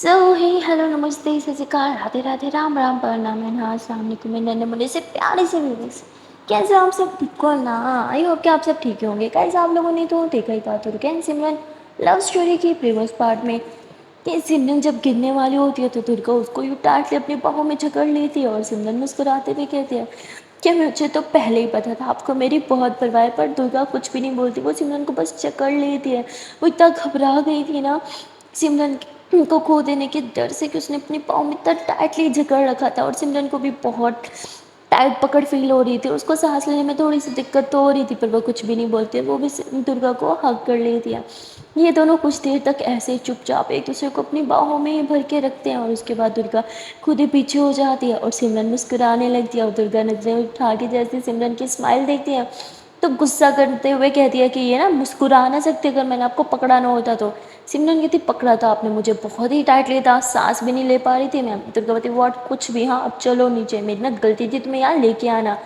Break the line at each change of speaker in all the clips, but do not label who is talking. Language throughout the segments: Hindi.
सो हे हेलो नमस्ते सत श्री अकाल राधे राधे राम राम प्रणाम एंड हाँ अस्सलाम वालेकुम मेरे नन्हे मुन्ने से प्यारे से व्यूअर्स। कैसे हो आप सब? ठीक हो ना? आई होप कि आप सब ठीक होंगे। कैसे आप लोगों ने तो देखा ही था तुर्गन सिमरन लव स्टोरी की प्रीवियस पार्ट में कि सिमरन जब गिरने वाली होती है तो दुर्गा उसको यूँ टाट के अपनी बाहों में जकड़ लेती है और सिमरन मुस्कुराते हुए कहती है कि मुझे तो पहले ही पता था आपको मेरी बहुत परवाह है। पर दुर्गा कुछ भी नहीं बोलती, वो सिमरन को बस जकड़ लेती है। वो इतना घबरा गई थी ना सिमरन को खो देने के डर से कि उसने अपने पाँव में इतना टाइटली जकड़ रखा था और सिमरन को भी बहुत टाइट पकड़ फील हो रही थी। उसको सांस लेने में थोड़ी सी दिक्कत तो हो रही थी पर वो कुछ भी नहीं बोलते, वो भी दुर्गा को हग कर लेती है। ये दोनों कुछ देर तक ऐसे ही चुपचाप एक दूसरे को अपनी बाहों में ही भर के रखते हैं और उसके बाद दुर्गा खुद ही पीछे हो जाती है और सिमरन मुस्कुराने लगती है और दुर्गा नजरें उठा के जैसे सिमरन की स्माइल देखती है तो गुस्सा करते हुए कहती है कि ये ना मुस्कुरा ना सकते अगर मैंने आपको पकड़ा ना होता तो। सिमरन कहती पकड़ा था आपने मुझे बहुत ही टाइट लिया था, सांस भी नहीं ले पा रही थी मैं। दुर्गा कहती वॉट कुछ भी, हाँ अब चलो नीचे, मेरी ना गलती थी तुम्हें यहाँ लेके आना।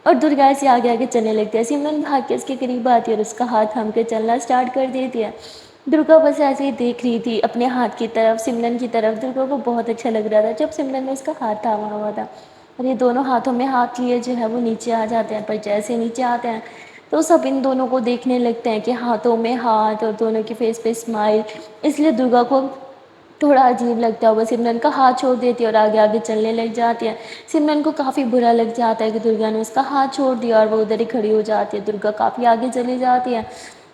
और दुर्गा ऐसे आगे आगे चलने लगती है। सिमरन भाग के उसके करीब आती है और उसका हाथ थाम के चलना स्टार्ट कर देती है। दुर्गा बस ऐसे ही देख रही थी अपने हाथ की तरफ, सिमरन की तरफ। दुर्गा को बहुत अच्छा लग रहा था जब सिमरन ने उसका हाथ थामा हुआ था। और ये दोनों हाथों में हाथ लिए जो है वो नीचे आ जाते हैं, पर जैसे नीचे आते हैं तो सब इन दोनों को देखने लगते हैं कि हाथों में हाथ और दोनों के फेस पे स्माइल। इसलिए दुर्गा को थोड़ा अजीब लगता है, वो सिमरन का हाथ छोड़ देती है और आगे आगे चलने लग जाती है। सिमरन को काफ़ी बुरा लग जाता है कि दुर्गा ने उसका हाथ छोड़ दिया और वो उधर ही खड़ी हो जाती है। दुर्गा काफ़ी आगे चली जाती है।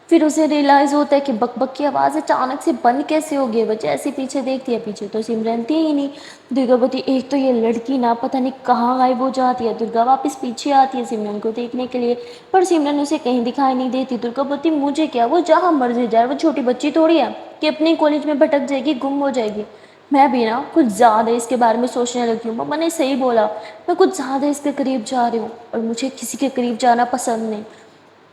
फिर उसे रियलाइज़ होता है कि बक बक की आवाज़ अचानक से बंद कैसे हो गई। वो जैसे पीछे देखती है, पीछे तो सिमरन थी ही नहीं। दुर्गा बोलती एक तो ये लड़की ना पता नहीं कहाँ गायब हो जाती है। दुर्गा वापस पीछे आती है सिमरन को देखने के लिए, पर सिमरन उसे कहीं दिखाई नहीं देती। दुर्गा बोलती मुझे क्या, वो जहाँ मर्जी जाए, वो छोटी बच्ची थोड़ी है कि अपने कॉलेज में भटक जाएगी, गुम हो जाएगी। मैं भी ना कुछ ज़्यादा इसके बारे में सोचने लगी हूँ। मम्मा ने सही बोला, मैं कुछ ज़्यादा इसके करीब जा रही हूँ और मुझे किसी के करीब जाना पसंद नहीं।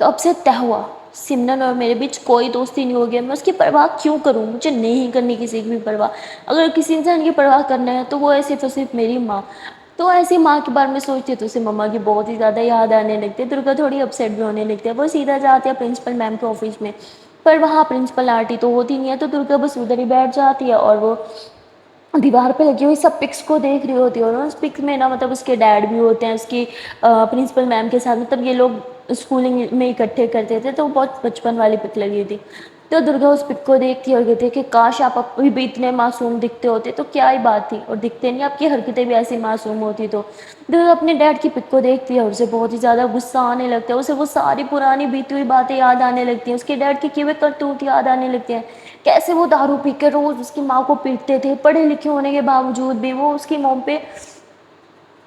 तो अब से तय हुआ, सिमरन और मेरे बीच कोई दोस्ती नहीं होगी। मैं उसकी परवाह क्यों करूँ, मुझे नहीं करनी किसी की भी परवाह। अगर किसी इंसान की परवाह करना है तो वो है सिर्फ और सिर्फ मेरी माँ। तो ऐसी माँ के बारे में सोचती है तो उसे मम्मा की बहुत ही ज़्यादा याद आने लगती है। दुर्गा थोड़ी अपसेट भी होने लगती है। वो सीधा जाती है प्रिंसिपल मैम के ऑफिस में, पर वहाँ प्रिंसिपल आंटी तो होती नहीं है। तो दुर्गा बस उधर ही बैठ जाती है और वो दीवार पे लगी हुई सब पिक्स को देख रही होती है। और उस पिक्स में ना मतलब उसके डैड भी होते हैं उसकी प्रिंसिपल मैम के साथ। मतलब ये लोग स्कूलिंग में इकट्ठे करते थे, तो बहुत बचपन वाली पिक लगी थी। तो दुर्गा उस पिक को देखती है और कहती है कि काश आप अभी भी इतने मासूम दिखते होते तो क्या ही बात थी, और दिखते नहीं, आपकी हरकतें भी ऐसी मासूम होती। तो दुर्गा अपने डैड की पिक को देखती है और उसे बहुत ही ज़्यादा गुस्सा आने लगता है। उसे वो सारी पुरानी बीती हुई बातें याद आने लगती हैं, उसके डैड की किए हुए करतूत याद आने लगते हैं। कैसे वो दारू पी के रोज उसकी माँ को पीटते थे, पढ़े लिखे होने के बावजूद भी वो उसकी मॉम पे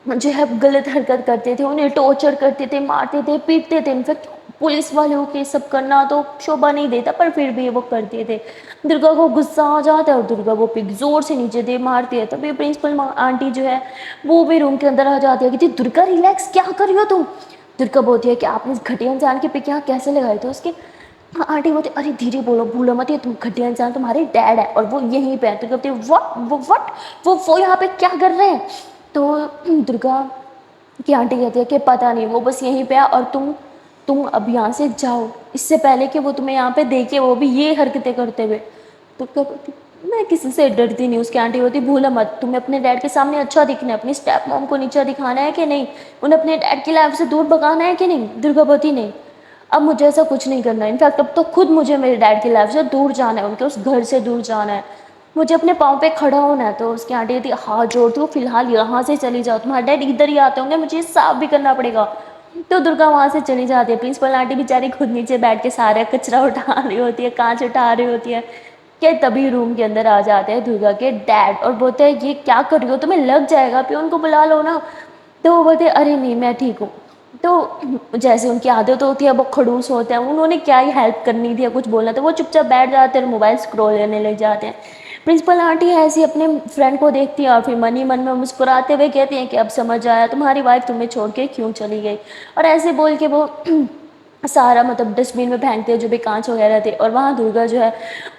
जो है गलत हरकत करते थे, उन्हें टॉर्चर करते थे, मारते थे, पीटते थे। इनफैक्ट पुलिस वालों के सब करना तो शोभा नहीं देता, पर फिर भी वो करते थे। दुर्गा को गुस्सा आ जाता है और दुर्गा वो पिक जोर से नीचे दे मारती है। तभी प्रिंसिपल आंटी जो है वो भी रूम के अंदर आ जाती है, कहती दुर्गा रिलैक्स, क्या कर रही हो तुम? दुर्गा बोलती है कि आपने इस घटिया इंसान की पिक यहाँ कैसे लगाई? तो उसके आंटी बोलती अरे धीरे बोलो, भूलो मत, ये तुम घटिया इंसान तुम्हारे डैड है और वो यहीं पे है। तो कहती वट वो यहाँ पे क्या कर रहे हैं? तो दुर्गा की आंटी कहती है कि पता नहीं, वो बस यहीं पे है और तुम अब यहाँ से जाओ, इससे पहले कि वो तुम्हें यहाँ पे देखे, वो भी ये हरकतें करते हुए। तो क्या बोलती मैं किसी से डरती नहीं। उसकी आंटी होती भूलो मत, तुम्हें अपने डैड के सामने अच्छा दिखना है, अपनी स्टेप मॉम को नीचा दिखाना है कि नहीं, उन्हें अपने डैड की लाइफ से दूर भगाना है कि नहीं? दुर्गा बोलती नहीं, अब मुझे ऐसा कुछ नहीं करना है। इनफैक्ट अब तो खुद मुझे मेरे डैड की लाइफ से दूर जाना है, उनके उस घर से दूर जाना है, मुझे अपने पाँव पे खड़ा होना है। तो उसकी आंटी कहती हाथ जोड़ती हूँ, फिलहाल यहाँ से चली जाओ, तुम्हारे डैड इधर ही आते होंगे, मुझे साफ भी करना पड़ेगा। तो दुर्गा वहाँ से चली जाती है। प्रिंसिपल आंटी बेचारी खुद नीचे बैठ के सारा कचरा उठा रही होती है, कांच उठा रही होती है कि तभी रूम के अंदर आ जाते हैं दुर्गा के डैड और बोलते हैं ये क्या कर रही हो, तुम्हें लग जाएगा, पियोन को बुला लो ना। तो वो बोलते अरे नहीं मैं ठीक हूँ। तो जैसे उनकी आदत होती है वो खड़ूस होते हैं, उन्होंने क्या ही हेल्प करनी थी या कुछ बोलना था, वो चुपचाप बैठ जाते हैं और मोबाइल स्क्रॉल करने लग जाते हैं। प्रिंसिपल आंटी ऐसी अपने फ्रेंड को देखती है और फिर मन ही मन में मुस्कुराते हुए कहती हैं कि अब समझ आया तुम्हारी वाइफ तुम्हें छोड़ के क्यों चली गई। और ऐसे बोल के वो सारा मतलब डस्टबिन में फेंकते जो भी कांच वगैरह थे। और वहाँ दुर्गा जो है,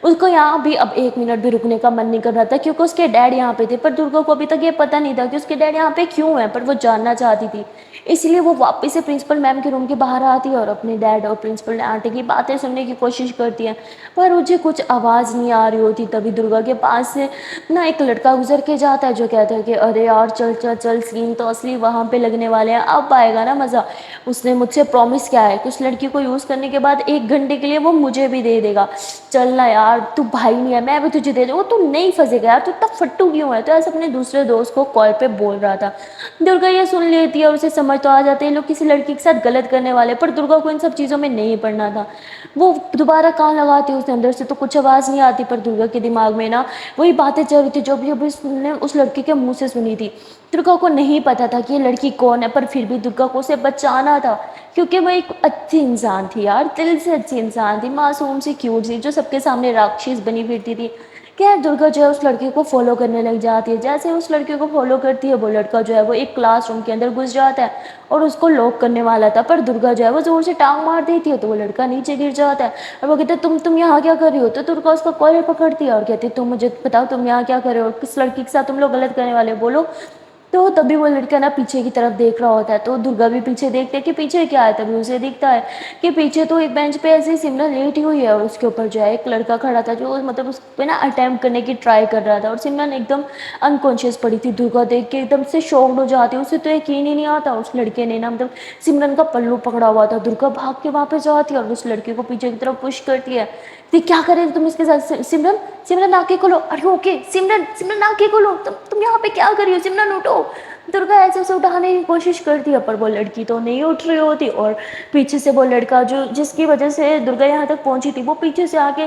उसको यहाँ भी अब एक मिनट भी रुकने का मन नहीं कर रहा था, क्योंकि उसके डैड यहाँ पे थे। पर दुर्गा को अभी तक ये पता नहीं था कि उसके डैड यहाँ पे क्यों है, पर वो जानना चाहती थी। इसलिए वो वापस से प्रिंसिपल मैम के रूम के बाहर आती है और अपने डैड और प्रिंसिपल आंटी की बातें सुनने की कोशिश करती है। पर मुझे कुछ आवाज़ नहीं आ रही होती। तभी दुर्गा के पास से ना एक लड़का गुजर के जाता है, जो कहता है कि अरे यार चल चल चल, सीन तो असली वहाँ पे लगने वाले हैं, अब आएगा ना मज़ा। उसने मुझसे प्रॉमिस किया है कि उस लड़की को यूज़ करने के बाद 1 घंटे के लिए वो मुझे भी दे देगा। चल ना यार, तू भाई नहीं है, मैं भी तुझे दे दूँगा, तू नहीं फंसेगा यार, तू इतना फट्टू क्यों है। तो ऐसे अपने दूसरे दोस्त को कॉल पे बोल रहा था। दुर्गा ये सुन लेती है और उसे समझ तो आ जाती है लोग किसी लड़की के साथ गलत करने वाले, पर दुर्गा को इन सब चीज़ों में नहीं पड़ना था। वो दोबारा कान लगाती है, उसके अंदर से तो कुछ आवाज़ नहीं आती, पर दुर्गा के दिमाग में ना वही बातें चल रही थी जो भी अभी उसने उस लड़के के मुंह से सुनी थी। दुर्गा को नहीं पता था कि ये लड़की कौन है, पर फिर भी दुर्गा को उसे बचाना था, क्योंकि वो एक अच्छी इंसान थी यार, दिल से अच्छी इंसान थी, मासूम सी क्यूट सी, जो सबके सामने राक्षस बनी फिरती थी। क्या दुर्गा जो है उस लड़के को फॉलो करने लग जाती है। जैसे उस लड़के को फॉलो करती है, वो लड़का जो है वो एक क्लासरूम के अंदर घुस जाता है और उसको लॉक करने वाला था, पर दुर्गा जो है वो जोर से टांग मार देती है, तो वो लड़का नीचे गिर जाता है। और वो कहते हैं तुम यहाँ क्या कर रही हो। तो दुर्गा उसका कॉलर पकड़ती है और कहती है तुम मुझे बताओ, तुम यहाँ क्या कर रहे हो, किस लड़की के साथ तुम लोग गलत करने वाले हो, बोलो। तो तभी वो लड़का ना पीछे की तरफ देख रहा होता है, तो दुर्गा भी पीछे देखते है कि पीछे क्या है। तभी उसे दिखता है कि पीछे तो एक बेंच पे ऐसे ही सिमरन लेटी हुई है, और उसके ऊपर जो है एक लड़का खड़ा था, जो मतलब उस पे ना अटेम्प्ट करने की ट्राई कर रहा था, और सिमरन एकदम अनकॉन्शियस पड़ी थी। दुर्गा देख के एकदम से शॉक्ड हो जाती है, उसे तो यकीन ही नहीं आता उस लड़के ने ना मतलब सिमरन का पल्लू पकड़ा हुआ था। दुर्गा भाग के वहाँ पे जाती है और उस लड़के को पीछे की तरफ पुश करती है। तो क्या करे तुम इसके साथ, सिमरन सिमरन आंखें खोलो, अरे ओके सिमरन, सिमरन आंखें खोलो, तुम यहाँ पे क्या कर रही हो, सिमरन उठो। दुर्गा ऐसे उसे उठाने की कोशिश करती है, पर वो लड़की तो नहीं उठ रही होती, और पीछे से वो लड़का जो जिसकी वजह से दुर्गा यहाँ तक पहुंची थी, वो पीछे से आके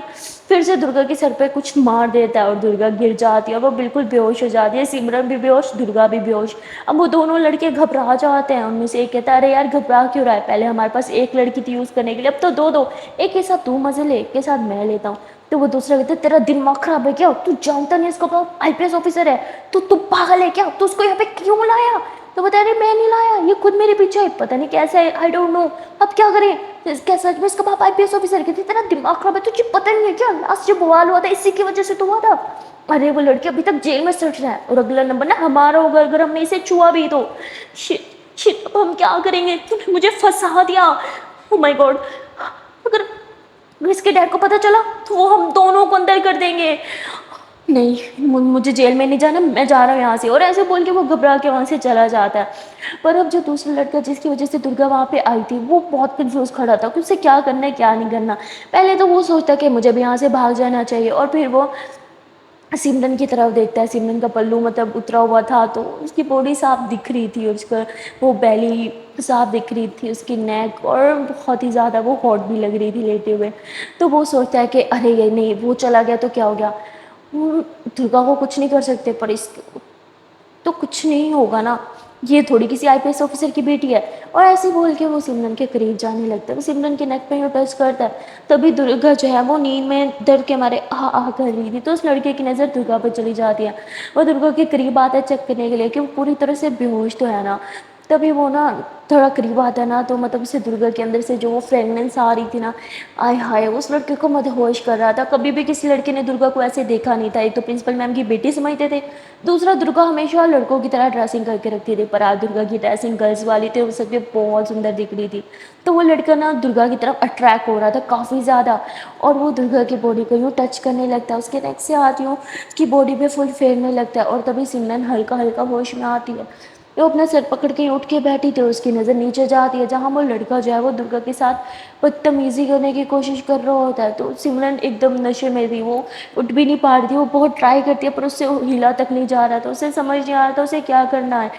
फिर से दुर्गा के सर पे कुछ मार देता है और दुर्गा गिर जाती है और वो बिल्कुल बेहोश हो जाती है। सिमरन भी बेहोश, दुर्गा भी बेहोश। अब वो दोनों लड़के घबरा जाते हैं। उनमें से एक कहता है अरे यार घबरा क्यों रहा है, पहले हमारे पास एक लड़की थी यूज़ करने के लिए, अब तो दो दो, एक के साथ तू मजे ले, एक के साथ मैं लेता हूँ। तो वो दूसरा कहता है तेरा दिमाग खराब है क्या, तू जानता नहीं इसका बाप आईपीएस ऑफिसर है, तू पागल है क्या, तू उसको यहाँ पे क्यों लाया। तो बता रहे मैं नहीं लाया, ये खुद मेरे पीछे है, पता नहीं कैसा है, आई डोंट नो, अब क्या करें। क्या सच में इसका बाप आईपीएस ऑफिसर है, तेरा दिमाग खराब है, तुझे पता नहीं है क्या, लास्ट जो बवाल हुआ था इसी की वजह से तो हुआ था। अरे वो लड़की अभी तक जेल में सड़ रहा है और अगला नंबर ना हमारा होगा अगर हमने इसे छुआ भी तो। शिट शिट, अब हम क्या करेंगे, तूने मुझे फंसा दिया। ओ माय गॉड, अगर इसके डैड को पता चला तो वो हम दोनों को अंदर कर देंगे। नहीं, मुझे जेल में नहीं जाना, मैं जा रहा हूँ यहाँ से। और ऐसे बोल के वो घबरा के वहाँ से चला जाता है। पर अब जो दूसरा लड़का जिसकी वजह से दुर्गा वहाँ पे आई थी, वो बहुत कंफ्यूज खड़ा था कि उसे क्या करना है क्या नहीं करना। पहले तो वो सोचता कि मुझे भी यहाँ से भाग जाना चाहिए, और फिर वो सिमरन की तरफ देखता है। सिमरन का पल्लू मतलब उतरा हुआ था, तो उसकी बॉडी साफ दिख रही थी, उसका वो बेली साफ दिख रही थी, उसकी नेक, और बहुत ही ज़्यादा वो हॉट भी लग रही थी लेटे हुए। तो वो सोचता है कि अरे ये नहीं, वो चला गया तो क्या हो गया, दुर्गा को कुछ नहीं कर सकते, पर इस तो कुछ नहीं होगा ना, ये थोड़ी किसी आईपीएस ऑफिसर की बेटी है। और ऐसे बोल के वो सिमरन के करीब जाने लगता है, वो सिमरन के नेक पे यूँ टच करता है। तभी दुर्गा जो है वो नींद में डर के मारे आ कर रही थी, तो उस लड़के की नज़र दुर्गा पर चली जाती है। वो दुर्गा के करीब आता है चेक करने के लिए कि वो पूरी तरह से बेहोश तो है ना। तभी वो ना थोड़ा करीब आता है ना, तो मतलब उसे दुर्गा के अंदर से जो वो फ्रेगनेंस आ रही थी ना, आय हाय, उस लड़के को मदहोश कर रहा था। कभी भी किसी लड़के ने दुर्गा को ऐसे देखा नहीं था। एक तो प्रिंसिपल मैम की बेटी समझते थे, दूसरा दुर्गा हमेशा लड़कों की तरह ड्रेसिंग करके रखती थी, पर आज दुर्गा की ड्रेसिंग गर्ल्स वाली थी, वो सबके बहुत सुंदर दिख रही थी। तो वो लड़का ना दुर्गा की तरफ अट्रैक्ट हो रहा था काफ़ी ज़्यादा, और वो दुर्गा की बॉडी को यूँ टच करने लगता है, उसके नेक से हाथ यूँ उसकी बॉडी पे फुल फेरने लगता है। और तभी सिमरन हल्का हल्का होश में आती है। वो अपना सर पकड़ के उठ के बैठी थी, और उसकी नज़र नीचे जाती है जहाँ वो लड़का जो है वो दुर्गा के साथ बदतमीज़ी करने की कोशिश कर रहा होता है। तो सिमरन एकदम नशे में थी, वो उठ भी नहीं पा रही थी, वो बहुत ट्राई करती है पर उससे वो हिला तक नहीं जा रहा था, उसे समझ नहीं आ रहा था उसे क्या करना है।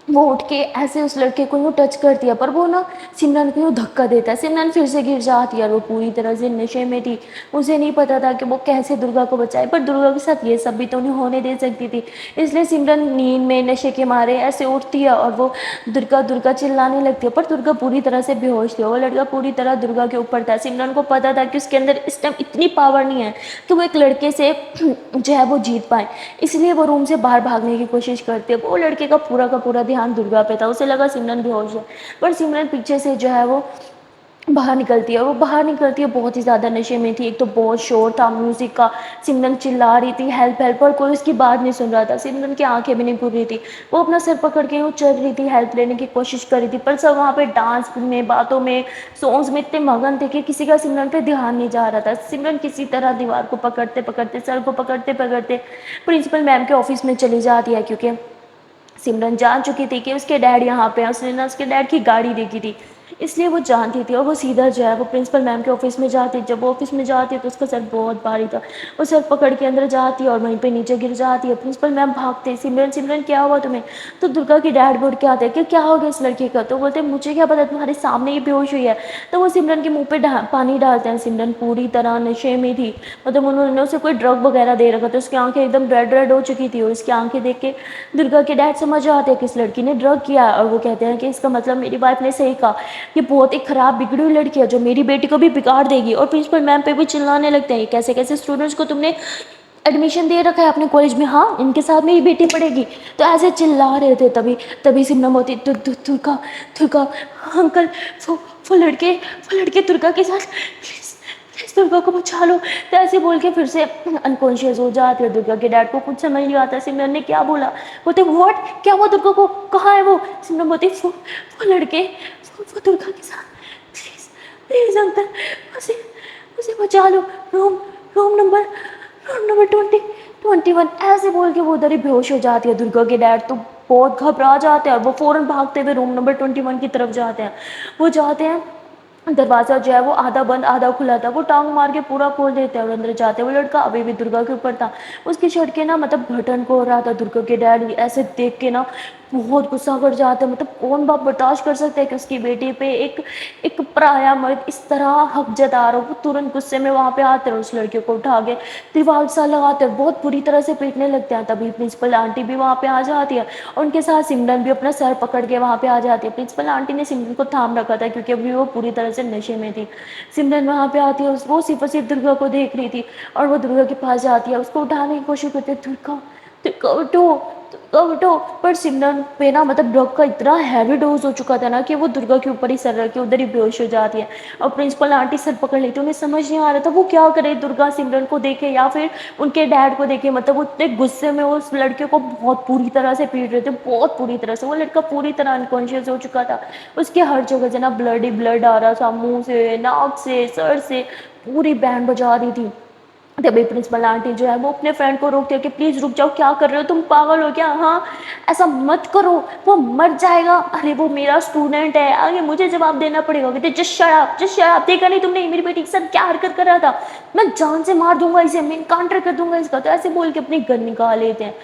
वो उठ के ऐसे उस लड़के को यूँ टच करती है, पर वो ना सिमरन को यूँ धक्का देता है, सिमरन फिर से गिर जाती है, और वो पूरी तरह से नशे में थी। उसे नहीं पता था कि वो कैसे दुर्गा को बचाए, पर दुर्गा के साथ ये सब भी तो नहीं होने दे सकती थी। इसलिए सिमरन नींद में नशे के मारे ऐसे उठती है, और वो दुर्गा दुर्गा चिल्लाने लगती है, पर दुर्गा पूरी तरह से बेहोश थी। वो लड़का पूरी तरह दुर्गा के ऊपर था। सिमरन को पता था कि उसके अंदर इस टाइम इतनी पावर नहीं है कि वो एक लड़के से जो है वो जीत पाए, इसलिए वो रूम से बाहर भागने की कोशिश करती है। वो लड़के का पूरा ध्यान दुर्गा पे था, उसे लगा सिमरन बेहोश है, पर सिमरन पीछे से जो है वो बाहर निकलती है, वो बाहर निकलती है, बहुत ही ज़्यादा नशे में थी। एक तो बहुत शोर था म्यूज़िक का, सिमरन चिल्ला रही थी हेल्प हेल्प, और कोई उसकी बात नहीं सुन रहा था। सिमरन की आंखें भी नहीं खुल रही थी, वो अपना सिर पकड़ के वो चल रही थी, हेल्प लेने की कोशिश कर रही थी, पर सब वहाँ पे डांस में, बातों में, सॉन्ग्स में इतने मगन थे कि किसी का सिमरन पे ध्यान नहीं जा रहा था। सिमरन किसी तरह दीवार को पकड़ते पकड़ते, सर को पकड़ते पकड़ते प्रिंसिपल मैम के ऑफिस में चली जाती है, क्योंकि सिमरन जान चुकी थी कि उसके डैड यहाँ पे हैं, उसने ना उसके डैड की गाड़ी देखी थी, इसलिए वो जानती थी। और वो सीधा जो है वो प्रिंसिपल मैम के ऑफिस में जाती। जब वो ऑफिस में जाती है तो उसका सर बहुत भारी था, वो सर पकड़ के अंदर जाती है और वहीं पे नीचे गिर जाती है। प्रिंसिपल मैम भागते, सिमरन सिमरन क्या हुआ तुम्हें? तो दुर्गा की डैड बोल के आते हैं कि क्या हो गया इस लड़की का? तो बोलते हैं मुझे क्या पता, तुम्हारे सामने ही बेहोश हुई है। तो वो सिमरन के मुँह पे पानी डालते हैं। सिमरन पूरी तरह नशे में थी, मतलब उन्होंने उसे कोई ड्रग वगैरह दे रखा था, उसकी आंखें एकदम रेड रेड हो चुकी थी, और उसकी आंखें देख के दुर्गा के डैड समझ आते हैं कि इस लड़की ने ड्रग किया है। और वो कहते हैं कि इसका मतलब मेरी वाइफ ने सही कहा, ये बहुत ही खराब बिगड़ी हुई लड़की है जो मेरी बेटी को भी बिगाड़ देगी। और प्रिंसिपल मैम पे भी चिल्लाने लगते हैं, कैसे कैसे स्टूडेंट्स को तुमने एडमिशन दे रखा है अपने कॉलेज में, हाँ इनके साथ मेरी बेटी पढ़ेगी। तो ऐसे चिल्ला रहे थे। तभी तभी सिमरन होती दुर्गा, दुर्गा अंकल, वो लड़के दुर्गा के साथ, प्लीज दुर्गा को बचा लो। तो ऐसे बोल के फिर से अनकॉन्शियस हो जाते हैं। दुर्गा के डैड को कुछ समझ नहीं आता सिमरन ने क्या बोला। बोलते व्हाट, क्या हुआ दुर्गा को, कहाँ है वो? सिमरन बोलती वो लड़के, वो दुर्गा के साथ, प्लीज प्लीज अंकल, उसे उसे बचा लो। Room room number room number 21। ऐसे बोल के वो उधर ही बेहोश हो जाती है। दुर्गा के डैड तो बहुत घबरा जाते हैं और वो फौरन भागते हुए रूम नंबर 21 की तरफ जाते हैं। वो जाते हैं, दरवाज़ा जो है वो आधा बंद आधा खुला था, वो टांग मार के पूरा खोल देते हैं और अंदर जाते हैं। वो लड़का अभी भी दुर्गा के ऊपर था, उसकी शर्ट के ना मतलब बटन को हो रहा था। दुर्गा के डैड ऐसे देख के ना बहुत गुस्सा कर जाता है, मतलब कौन बाप बर्दाश्त कर सकता है कि उसकी बेटी पे एक एक पराया मर्द इस तरह हक जता रहा हो। वो तुरंत गुस्से में वहाँ पे आते हैं, उस लड़के को उठा के दीवार सा लगाते हैं, बहुत बुरी तरह से पीटने लगते हैं। तभी प्रिंसिपल आंटी भी वहाँ पे आ जाती है और उनके साथ सिमरन भी अपना सर पकड़ के वहाँ पे आ जाती है। प्रिंसिपल आंटी ने सिमरन को थाम रखा था क्योंकि अभी वो पूरी तरह से नशे में थी। सिमरन वहाँ पे आती है, वो सिर्फ और सिर्फ दुर्गा को देख रही थी और वो दुर्गा के पास जाती है, उसको उठाने की कोशिश करती है। दुर्गा, दुर्गा उठो, दुर्गा उठो। पर सिमरन पे ना मतलब ड्रग का इतना हैवी डोज हो चुका था ना कि वो दुर्गा के ऊपर ही सर रख के उधर ही बेहोश हो जाती है। और प्रिंसिपल आंटी सर पकड़ लेती है, उन्हें समझ नहीं आ रहा था वो क्या करे, दुर्गा सिमरन को देखे या फिर उनके डैड को देखे। मतलब वो इतने गुस्से में उस लड़के को बहुत बुरी तरह से पीट रहे थे, बहुत बुरी तरह से। वो लड़का पूरी तरह अनकॉन्शियस हो चुका था, उसके हर जगह से ना ब्लड ही ब्लड आ रहा था, मुंह से, नाक से, सर से, पूरी बैंड बजा रही थी। तभी प्रिंसिपल आंटी जो है वो अपने फ्रेंड को रोकती है कि प्लीज़ रुक जाओ, क्या कर रहे हो तुम, पागल हो क्या? हाँ ऐसा मत करो, वो मर जाएगा। अरे वो मेरा स्टूडेंट है, आगे मुझे जवाब देना पड़ेगा। कहते just shut up, just shut up, देखा नहीं तुमने मेरी बेटी के साथ क्या हरकत कर रहा था? मैं जान से मार दूंगा इसे, मैं काउंटर कर दूंगा इसका। तो ऐसे बोल के अपनी गन निकाल लेते हैं।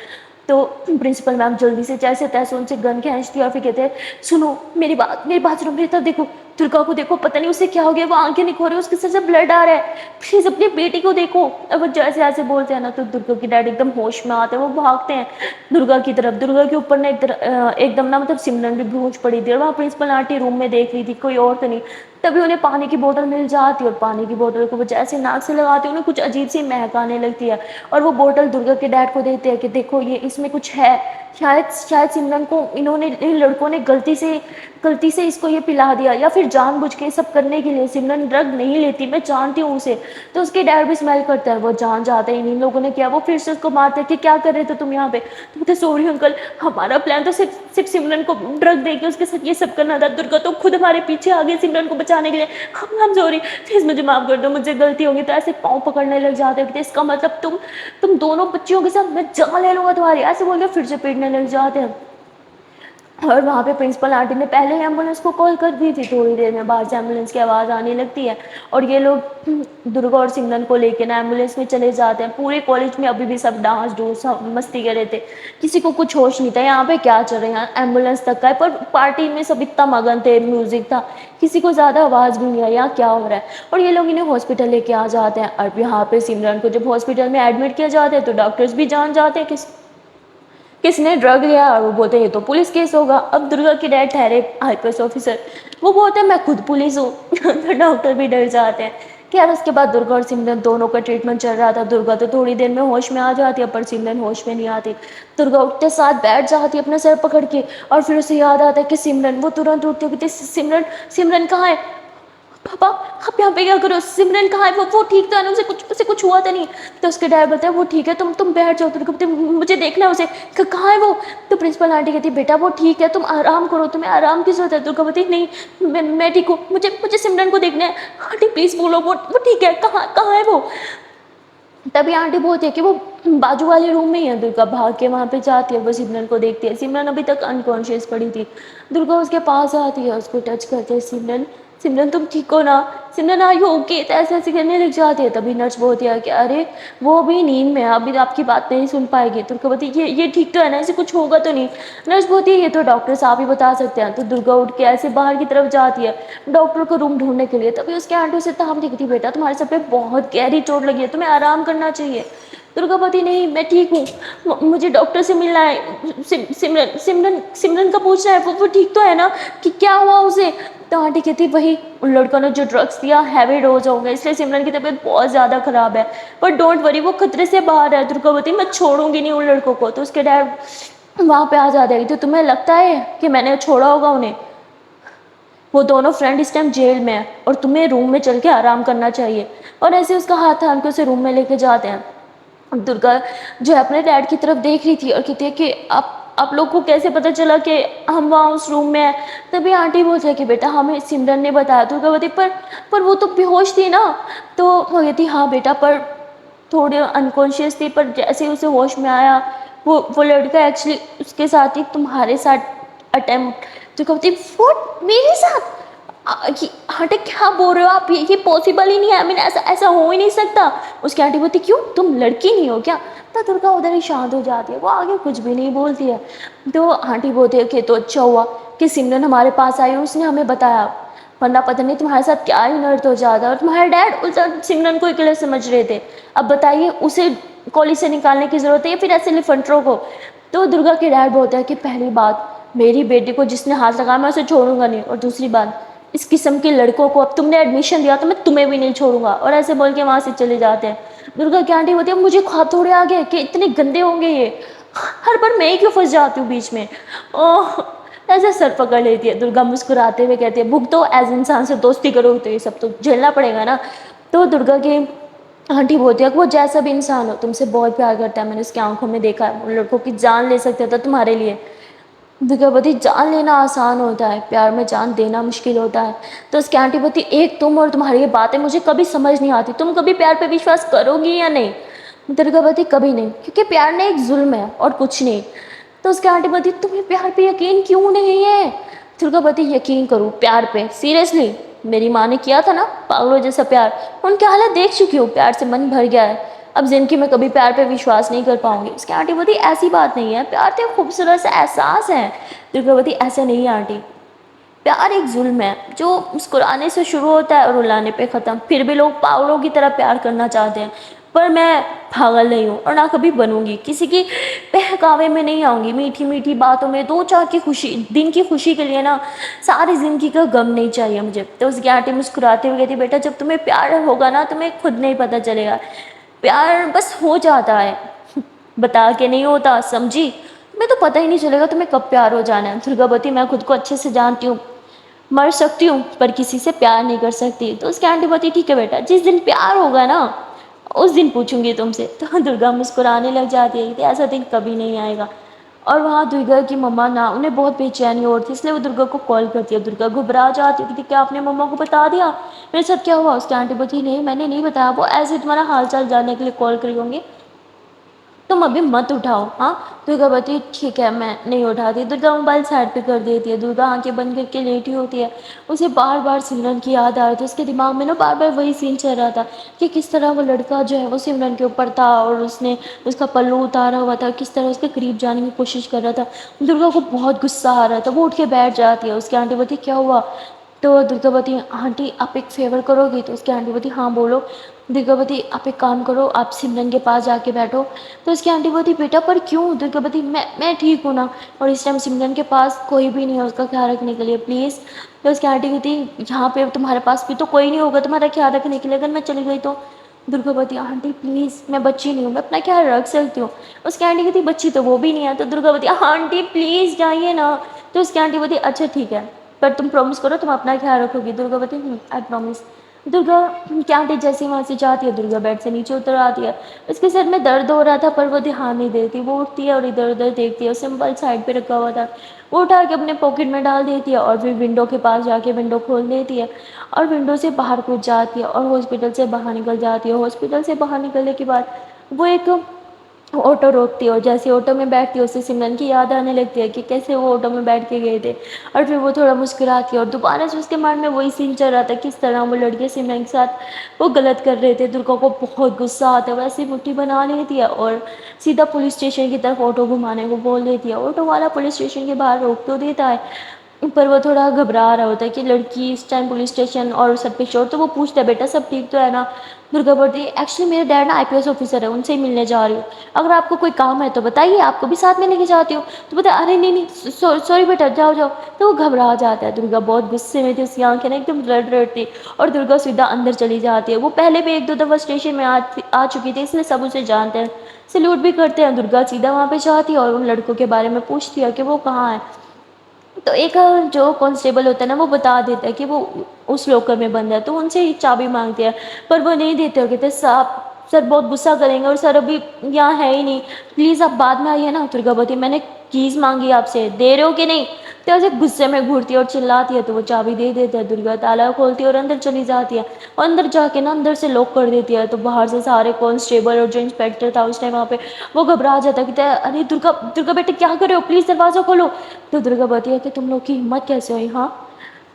तो प्रिंसिपल मैम जल्दी से जैसे तैसे उनसे गन खींचती है और फिर कहते हैं सुनो मेरी बात सुनो, मेरी तरफ देखो, दुर्गा को देखो, पता नहीं उसे क्या हो गया, वो आंखें नहीं खोल रही, उसके सर से ब्लड आ रहा है, प्लीज अपनी बेटी को देखो। अब वो जैसे ऐसे बोलते हैं ना तो दुर्गा की डैडी एकदम होश में आते हैं, वो भागते हैं दुर्गा की तरफ। दुर्गा के ऊपर ना एकदम ना मतलब सिमरन भी बेहोश पड़ी थी और वहाँ प्रिंसिपल आंटी रूम में देख रही थी, कोई और तो नहीं। तभी उन्हें पानी की बोतल मिल जाती है और पानी की बोतल को वो जैसे नाक से लगाते हैं उन्हें कुछ अजीब सी महक आने लगती है। और वो बोतल दुर्गा के डैड को देते हैं कि देखो ये इसमें कुछ है, शायद शायद सिमरन को इन लड़कों ने गलती से इसको ये पिला दिया या फिर जानबूझ के सब करने के लिए। सिमरन ड्रग नहीं लेती, मैं जानती हूँ उसे। तो उसके डैड भी स्मेल करता है, वो जान जाते हैं इन लोगों ने किया। वो फिर से उसको मारते हैं कि क्या कर रहे थे तुम यहाँ पे? तो बोलते सॉरी अंकल, हमारा प्लान तो सिर्फ सिमरन को ड्रग दे के उसके साथ ये सब करना था। दुर्गा तो खुद हमारे पीछे आ गई सिमरन को बचाने के लिए। हम सॉरी, प्लीज मुझे माफ कर दो, मुझे गलती होगी। तो ऐसे पाँव पकड़ने लग जाते हैं, इसका मतलब तुम दोनों बच्चियों के साथ मैं जान ले लूंगा तुम्हारी, ऐसे बोल के फिर से पीटने लग जाते हैं। और वहाँ पे प्रिंसिपल आंटी ने पहले ही एम्बुलेंस को कॉल कर दी थी। थोड़ी देर में बाहर से एम्बुलेंस की आवाज़ आने लगती है और ये लोग दुर्गा और सिमरन को लेके ना एम्बुलेंस में चले जाते हैं। पूरे कॉलेज में अभी भी सब डांस डूस सब मस्ती कर रहे थे, किसी को कुछ होश नहीं था यहाँ पे क्या चल रहा है। यहाँ एम्बुलेंस तक का है पर पार्टी में सब इतना मगन थे, म्यूजिक था, किसी को ज़्यादा आवाज़ भी नहीं आई यहाँ क्या हो रहा है। और ये लोग इन्हें हॉस्पिटल लेके आ जाते हैं। और यहाँ पे सिमरन को जब हॉस्पिटल में एडमिट किया जाता है तो डॉक्टर्स भी जान जाते हैं कि किसने ड्रग लिया, और वो बोलते हैं ये तो पुलिस केस होगा। अब दुर्गा के डैड ठहरे आईपीएस ऑफिसर, वो बोलते हैं मैं खुद पुलिस हूँ। तो डॉक्टर भी डर जाते हैं। खैर उसके बाद दुर्गा और सिमरन दोनों का ट्रीटमेंट चल रहा था। दुर्गा तो थोड़ी देर में होश में आ जाती है पर सिमरन होश में नहीं आती। दुर्गा उठते साथ बैठ जाती है अपना सर पकड़ के और फिर उसे याद आता है कि सिमरन, वो तुरंत उठती है, कहती सिमरन, सिमरन कहाँ है? पापा आप यहाँ पे क्या करो, सिमरन कहाँ है, वो ठीक तो है ना, उसे कुछ हुआ तो नहीं। तो उसके डैड बताया वो ठीक है, तुम बैठ जाओ, तुमको मुझे देखना है उसे, कहाँ है वो। तो प्रिंसिपल आंटी कहती बेटा वो ठीक है, तुम आराम करो, तुम्हें आराम की जरूरत है। दुर्गा बोलती नहीं मैं ठीक हूँ, मुझे सिमरन को देखना है। आंटी प्लीज़ बोलो वो ठीक है, कहाँ कहाँ है वो। तभी आंटी बोलती है कि वो बाजू वाले रूम में ही है। दुर्गा भाग के वहाँ पे जाती है, वो सिमरन को देखती है। सिमरन अभी तक अनकॉन्शियस पड़ी थी। दुर्गा उसके पास आती है, उसको टच करते है, सिमरन सिमरन तुम ठीक हो ना, सिमरन आर यू ओके, तो ऐसे ऐसे करने लग जाती है। तभी नर्स बोलती है कि अरे वो अभी नींद में है, अभी आपकी बात नहीं सुन पाएगी। दुर्गा बोलती है ये ठीक तो है ना, इसे कुछ होगा तो नहीं। नर्स बोलती है ये तो डॉक्टर साहब ही बता सकते हैं। तो दुर्गा उठ के ऐसे बाहर की तरफ जाती है डॉक्टर को रूम ढूंढने के लिए। तभी उसके आंटी उसे थाम देखती बेटा तुम्हारे सर पे बहुत गहरी चोट लगी है, तुम्हें आराम करना चाहिए। दुर्गापति नहीं मैं ठीक हूँ, मुझे डॉक्टर से मिलना है, सिमरन सिमरन सिमरन का पूछना है, वो ठीक तो है ना, कि क्या हुआ उसे। तो आंटी कहती वही उन लड़कों ने जो ड्रग्स दिया हैवी डोज हो गए, इसलिए सिमरन की तबीयत बहुत ज़्यादा खराब है, पर डोंट वरी वो खतरे से बाहर है। दुर्गावती मैं छोड़ूंगी नहीं उन लड़कों को। तो उसके डैड वहाँ पे आ जाते हैं। तो तुम्हें लगता है कि मैंने छोड़ा होगा उन्हें, वो दोनों फ्रेंड इस टाइम जेल में है और तुम्हें रूम में चल के आराम करना चाहिए। और ऐसे उसका हाथ थाम के उसे रूम में लेके जाते हैं। दुर्गा जो है अपने डैड की तरफ देख रही थी और कहती है कि आप लोग को कैसे पता चला कि हम वहाँ उस रूम में हैं। तभी आंटी बोलती है कि बेटा हमें सिमरन ने बताया। दुर्गावती पर वो तो बेहोश थी ना। तो वो कहती हाँ बेटा, पर थोड़ी अनकॉन्शियस थी, पर जैसे ही उसे होश में आया वो लड़का एक्चुअली उसके साथ ही तुम्हारे साथ अटेम्प्ट। तो कहती व्हाट मेरे साथ, आंटी क्या बोल रहे हो आप, ये पॉसिबल ही नहीं है, आई मीन ऐसा ऐसा हो ही नहीं सकता। उसकी आंटी बोलती क्यों तुम लड़की नहीं हो क्या। तो दुर्गा उधर ही शांत हो जाती है, वो आगे कुछ भी नहीं बोलती है। तो आंटी बोलती है कि तो अच्छा हुआ कि सिमरन हमारे पास आई और उसने हमें बताया, वरना पता नहीं तुम्हारे साथ क्या ही नर्द हो जाता। और तुम्हारे डैड उस सिमरन को अकेले समझ रहे थे, अब बताइए उसे कॉलेज से निकालने की ज़रूरत है या फिर ऐसे लिफंट्रो को। तो दुर्गा के डैड बोलता है कि पहली बात मेरी बेटी को जिसने हाथ लगाया मैं उसे छोड़ूंगा नहीं, और दूसरी बात इस किस्म के लड़कों को अब तुमने एडमिशन दिया तो मैं तुम्हें भी नहीं छोड़ूंगा। और ऐसे बोल के वहाँ से चले जाते हैं। दुर्गा की आंटी बोलती है मुझे ख्वाब थोड़े आ गए कि इतने गंदे होंगे ये, हर बार मैं ही क्यों फंस जाती हूँ बीच में। ओह, ऐसे सर पकड़ लेती है। दुर्गा मुस्कुराते हुए कहती है भुगतो, एज इंसान से दोस्ती करोगे तो ये सब तो झेलना पड़ेगा ना। तो दुर्गा की आंटी बोलती है कि वो जैसा भी इंसान हो तुमसे बहुत प्यार करता है, मैंने उसकी आंखों में देखा है, उन लड़कों की जान ले सकता था तुम्हारे लिए। दुर्गावती जान लेना आसान होता है, प्यार में जान देना मुश्किल होता है। तो उसकी आंटी बोलती एक तुम और तुम्हारी ये बातें मुझे कभी समझ नहीं आती, तुम कभी प्यार पे विश्वास करोगी या नहीं। दुर्गावती कभी नहीं, क्योंकि प्यार ने एक जुल्म है और कुछ नहीं। तो उसकी आंटी बोलती तुम्हें प्यार पे यकीन क्यों नहीं है। दुर्गावती यकीन करूँ प्यार पे, सीरियसली मेरी माँ ने किया था ना पागलों जैसा प्यार, उनके हालत देख चुकी हूँ, प्यार से मन भर गया है, अब जिंदगी में कभी प्यार पे विश्वास नहीं कर पाऊंगी। उसकी आंटी बोलती ऐसी बात नहीं है, प्यार तो एक खूबसूरत सा एहसास है। दुर्गावती ऐसे नहीं है आंटी, प्यार एक जुल्म है जो मुस्कुराने से शुरू होता है और रुलाने पे ख़त्म। फिर भी लोग पागलों की तरह प्यार करना चाहते हैं, पर मैं पागल नहीं हूँ और ना कभी बनूंगी, किसी की बहकावे में नहीं आऊँगी। मीठी मीठी बातों में दो चार की खुशी, दिन की खुशी के लिए ना सारी ज़िंदगी का गम नहीं चाहिए मुझे। तो उसकी आंटी मुस्कुराते हुए कहती बेटा जब तुम्हें प्यार होगा ना तुम्हें खुद नहीं पता चलेगा, प्यार बस हो जाता है, बता के नहीं होता, समझी। तुम्हें तो पता ही नहीं चलेगा तुम्हें कब प्यार हो जाना है। दुर्गावती मैं खुद को अच्छे से जानती हूँ, मर सकती हूँ पर किसी से प्यार नहीं कर सकती। तो उसकी आंटी बोलती ठीक है बेटा, जिस दिन प्यार होगा ना उस दिन पूछूंगी तुमसे। तो दुर्गा मुस्कुराने लग जाती है कि ऐसा दिन कभी नहीं आएगा। और वहाँ दुर्गा की मम्मा ना उन्हें बहुत बेचैनी हो रही थी, इसलिए वो दुर्गा को कॉल करती है। दुर्गा घबरा जाती है कि क्या आपने मम्मा को बता दिया मेरे साथ क्या हुआ। उसकी आंटी बोलती नहीं मैंने नहीं बताया, वो ऐसे तुम्हारा हाल चाल जानने के लिए कॉल करी होंगे, तुम अभी मत उठाओ। हाँ दुर्गा बोलती ठीक है मैं नहीं उठाती। दुर्गा मोबाइल साइड पे कर देती है। दुर्गा आंखें बंद करके लेटी होती है, उसे बार बार सिमरन की याद आ रही थी। उसके दिमाग में ना बार बार वही सीन चल रहा था कि किस तरह वो लड़का जो है वो सिमरन के ऊपर था और उसने उसका पल्लू उतारा हुआ था, किस तरह उसके करीब जाने की कोशिश कर रहा था। दुर्गा को बहुत गुस्सा आ रहा था, वो उठ के बैठ जाती है। उसकी आंटी बोलती क्या हुआ। तो दुर्गावती आंटी आप एक फेवर करोगी। तो उसकी आंटी बोलती हाँ बोलो। दुर्गावती आप एक काम करो, आप सिमरन के पास जाके बैठो। तो उसकी आंटी बोलती बेटा पर क्यों। दुर्गावती मैं ठीक हूँ ना, और इस टाइम सिमरन के पास कोई भी नहीं है उसका ख्याल रखने के लिए, प्लीज़। तो उसकी आंटी कहती यहाँ पे तुम्हारे पास भी तो कोई नहीं होगा तुम्हारा ख्याल रखने के लिए, अगर मैं चली गई तो। दुर्गावती आंटी प्लीज़ मैं बच्ची नहीं हूँ, मैं अपना ख्याल रख सकती हूँ। उसकी आंटी कहती बच्ची तो वो भी नहीं है। तो दुर्गावती आंटी प्लीज़ जाइए ना। तो उसकी आंटी बोलती अच्छा ठीक है पर तुम प्रॉमिस करो तुम अपना ख्याल रखोगी। दुर्गा बोलती आई प्रॉमिस। दुर्गा क्या आंटी जैसे ही वहाँ से जाती है, दुर्गा बेड से नीचे उतर आती है। उसके सर में दर्द हो रहा था पर वो ध्यान नहीं देती, वो उठती है और इधर उधर देखती है। सिंपल साइड पे रखा हुआ था, वो उठा के अपने पॉकेट में डाल देती है और फिर विंडो के पास जाके विंडो खोल देती है और विंडो से बाहर कूद जाती है और हॉस्पिटल से बाहर निकल जाती है। हॉस्पिटल से बाहर निकलने के बाद वो एक ऑटो रोकती है और जैसे ऑटो में बैठती है उसे सिमरन की याद आने लगती है कि कैसे वो ऑटो में बैठ के गए थे। और फिर वो थोड़ा मुस्कुराती है और दोबारा से उसके मन में वही सीन चल रहा था किस तरह वो लड़के सिमरन के साथ वो गलत कर रहे थे। दुर्गा को बहुत गुस्सा आता है, वैसे मुट्ठी बना लेती है और सीधा पुलिस स्टेशन की तरफ ऑटो घुमाने को बोल देती है। ऑटो वाला पुलिस स्टेशन के बाहर रोक तो देता है पर वो थोड़ा घबरा रहा होता है कि लड़की इस टाइम पुलिस स्टेशन और सर पे चोट। तो वो पूछता है बेटा सब ठीक तो है ना। दुर्गा बोलती है एक्चुअली मेरे डैड ना आईपीएस ऑफिसर है, उनसे ही मिलने जा रही हूँ, अगर आपको कोई काम है तो बताइए, आपको भी साथ में लेके जाती हूँ। तो बोलते अरे नहीं नहीं सॉरी बेटा जाओ जाओ। तो वो घबरा जाता है। दुर्गा बहुत गुस्से में थी, उसकी आंखें ना एकदम रेड रेड थी और दुर्गा सीधा अंदर चली जाती है। वो पहले भी एक दो दफ़ा स्टेशन में आ चुकी थी इसलिए सब उसे जानते हैं, सैल्यूट भी करते हैं। दुर्गा सीधा वहाँ पे जाती है और उन लड़कों के बारे में पूछती है कि वो कहाँ है। तो एक जो कांस्टेबल होता है ना वो बता देता है कि वो उस लॉकर में बंद है। तो उनसे ही चाबी मांगते हैं पर वो नहीं देते हो, कहते साहब सर बहुत गुस्सा करेंगे और सर अभी यहाँ है ही नहीं, प्लीज़ आप बाद में आइए ना। दुर्गावती मैंने कीज़ मांगी आपसे, दे रहे हो कि नहीं। तो ऐसे गुस्से में घूरती है और चिल्लाती है तो वो चाबी दे देता है। दुर्गा ताला खोलती है और अंदर चली जाती है और अंदर जाके ना अंदर से लॉक कर देती है। तो बाहर से सारे कांस्टेबल और जो इंस्पेक्टर था उस टाइम वहाँ पे वो घबरा जाता है, कहते हैं अरे दुर्गा दुर्गा बेटे क्या कर रहे हो, प्लीज़ दरवाज़ा खोलो। तो दुर्गा बताती है कि तुम लोग की हिम्मत कैसे हुई, हाँ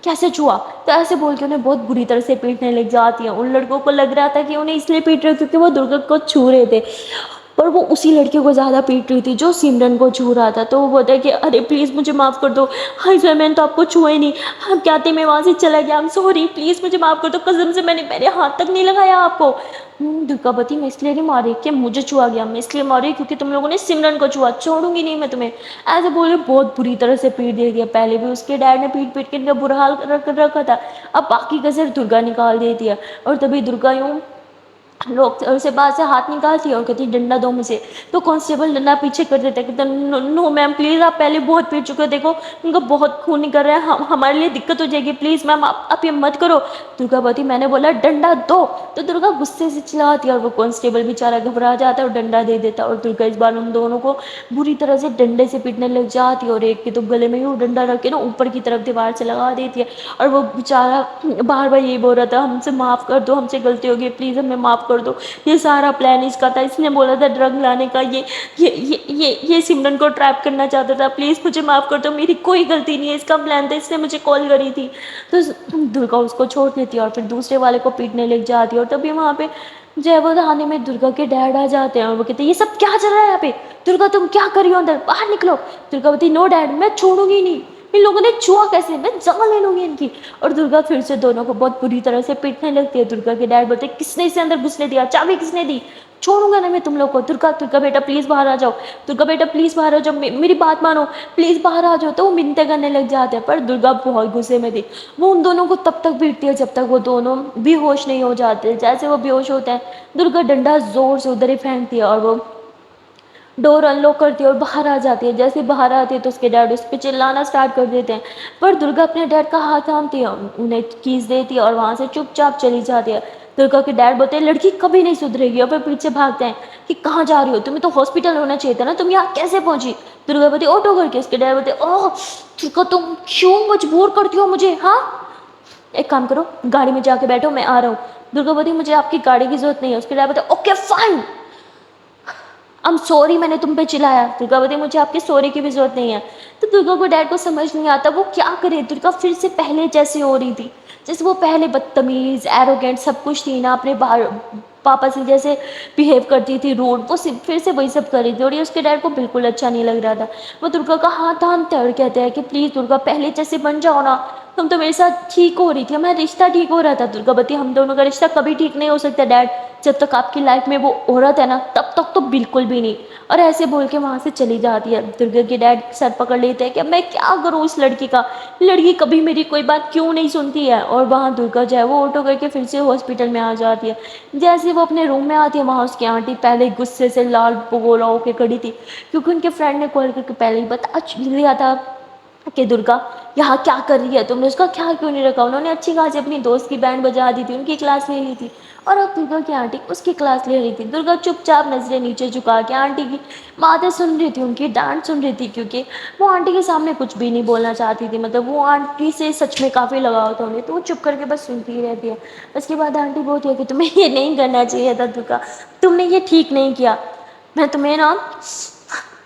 कैसे छुआ। तो ऐसे बोल के उन्हें बहुत बुरी तरह से पीटने लग जाती है। उन लड़कों को लग रहा था कि उन्हें इसलिए पीट रहे क्योंकि वो दुर्गा को छू रहे थे, पर वो उसी लड़के को ज़्यादा पीट रही थी जो सिमरन को छू रहा था। तो वो बोलता है कि अरे प्लीज़ मुझे माफ़ कर दो, हाय सर मैंने तो आपको छुआ ही नहीं, हम क्या थे मैं वहाँ से चला गया, आई एम सॉरी प्लीज़ मुझे माफ़ कर दो, कसम से मैंने मेरे हाथ तक नहीं लगाया आपको। दुर्गावती मैं इसलिए नहीं मारी कि मुझे छुआ गया, मैं इसलिए मारी क्योंकि तुम लोगों ने सिमरन को छुआ, छोड़ूंगी नहीं मैं तुम्हें। ऐसे बोले बहुत बुरी तरह से पीट दे दिया। पहले भी उसके डैड ने पीट पीट के इनका बुरा हाल कर रखा था, अब बाकी कसर दुर्गा निकाल देती है। और तभी दुर्गा यूँ लोग उसे बाहर से हाथ निकालती है और कहती है डंडा दो मुझे। तो कांस्टेबल डंडा पीछे कर देता है, कहता नो नो मैम प्लीज़, आप पहले बहुत पीट चुके हो, देखो उनका बहुत खून निकल रहा है, हमारे लिए दिक्कत हो जाएगी, प्लीज़ मैम आप ये मत करो। दुर्गा बोलती मैंने बोला डंडा दो। तो दुर्गा गुस्से से चिल्लाती है और वो कांस्टेबल बेचारा घबरा जाता है और डंडा दे देता है। और दुर्गा इस बार उन दोनों को बुरी तरह से डंडे से पीटने लग जाती है और एक के तो गले में यूँ डंडा रख के ना ऊपर की तरफ दीवार से लगा देती है। और वो बेचारा बार बार यही बोल रहा था हमसे माफ़ कर दो, हमसे गलती हो गई, प्लीज़ हमें माफ़ कर दो, ये सारा प्लान इसका था, इसने बोला था ड्रग लाने का, ये सिमरन को ट्रैप करना चाहता था, प्लीज़ मुझे माफ़ कर दो, मेरी कोई गलती नहीं है, इसका प्लान था, इसने मुझे कॉल करी थी। तो दुर्गा उसको छोड़ देती है और फिर दूसरे वाले को पीटने लग जाती है। और तभी वहाँ पे जय वो थाने में दुर्गा के डैड आ जाते हैं और वो कहते हैं ये सब क्या चल रहा है यहाँ पे, दुर्गा तुम क्या कर रही हो अंदर, बाहर निकलो। दुर्गा बोलती नो डैड मैं छोड़ूंगी नहीं, इन लोगों ने छुआ कैसे, मैं जान ले लूंगी इनकी। और दुर्गा फिर से दोनों को बहुत बुरी तरह से पीटने लगती है। दुर्गा के डैड बोलते किसने इसे अंदर घुसने दिया, चाबी किसने दी, छोड़ूंगा ना मैं तुम लोग को। दुर्गा दुर्गा बेटा प्लीज़ बाहर आ जाओ, दुर्गा बेटा प्लीज़ बाहर आ जाओ, मेरी बात मानो, प्लीज़ बाहर आ जाओ। तो वो मिन्नतें करने लग जाते हैं पर दुर्गा बहुत गुस्से में थी। वो उन दोनों को तब तक पीटती है जब तक वो दोनों बेहोश नहीं हो जाते। जैसे वो बेहोश होते हैं दुर्गा डंडा जोर से उधर ही फेंकती है और वो डोर अनलॉक करती है और बाहर आ जाती है। जैसे बाहर आती है तो उसके डैड उस पर चिल्लाना स्टार्ट कर देते हैं पर दुर्गा अपने डैड का हाथ थामती है, उन्हें कीज देती है और वहाँ से चुपचाप चली जाती है। दुर्गा के डैड बोलते हैं लड़की कभी नहीं सुधरेगी और फिर पीछे भागते हैं कि कहाँ जा रही हो, तुम्हें तो हॉस्पिटल होना चाहिए था ना, तुम यहाँ कैसे पहुंची। दुर्गा बोलती ऑटो करके। उसके डैड बोलते ओह दुर्गा तुम क्यों मजबूर करती हो मुझे, हाँ एक काम करो गाड़ी में जाके बैठो मैं आ रहा हूँ। दुर्गा बोलती मुझे आपकी गाड़ी की जरूरत नहीं है। उसके डैड बोलते okay fine I am sorry मैंने तुम पे चिल्लाया। दुर्गा बोलती मुझे आपकी सॉरी की भी जरूरत नहीं है। तो दुर्गा को डैड को समझ नहीं आता वो क्या करे। दुर्गा फिर से पहले जैसे हो रही थी, जैसे वो पहले बदतमीज एरोगेंट सब कुछ थी ना, अपने बाहर पापा से जैसे बिहेव करती थी रूड, वो फिर से वही सब कर रही थी और ये उसके डैड को बिल्कुल अच्छा नहीं लग रहा था। वो दुर्गा का हाथ थामते और कहते हैं कि प्लीज़ दुर्गा पहले जैसे बन जाओ ना, तुम तो मेरे साथ ठीक हो रही थी, हमारा रिश्ता ठीक हो रहा था। दुर्गा बती हम दोनों का रिश्ता कभी ठीक नहीं हो सकता डैड, जब तक आपकी लाइफ में वो औरत है ना तब तक तो बिल्कुल भी नहीं। और ऐसे बोल के वहाँ से चली जाती है। दुर्गा के डैड सर पकड़ लेते हैं कि मैं क्या करूँ उस लड़की का, लड़की कभी मेरी कोई बात क्यों नहीं सुनती है। और वहाँ दुर्गा जो है वो ऑटो करके फिर से हॉस्पिटल में आ जाती है। जैसे वो अपने रूम में आती है वहाँ उसकी आंटी पहले गुस्से से लाल बगोला होकर खड़ी थी क्योंकि उनके फ्रेंड ने कॉल करके पहले ही बता लिया था कि दुर्गा यहाँ क्या कर रही है, तुमने उसका ख्याल क्यों नहीं रखा। उन्होंने अच्छी खासी अपनी दोस्त की बैंड बजा दी थी, उनकी क्लास ले ली थी, और अब दुर्गा की आंटी उसकी क्लास ले रही थी। दुर्गा चुपचाप नजरें नीचे झुका के आंटी की बातें सुन रही थी, उनकी डांट सुन रही थी, क्योंकि वो आंटी के सामने कुछ भी नहीं बोलना चाहती थी। मतलब वो आंटी से सच में काफ़ी लगाव था उन्हें, तो वो चुप करके बस सुनती ही रहती है। उसके बाद आंटी बोलती है कि तुम्हें ये नहीं करना चाहिए था दुर्गा, तुमने ये ठीक नहीं किया, मैं तुम्हें ना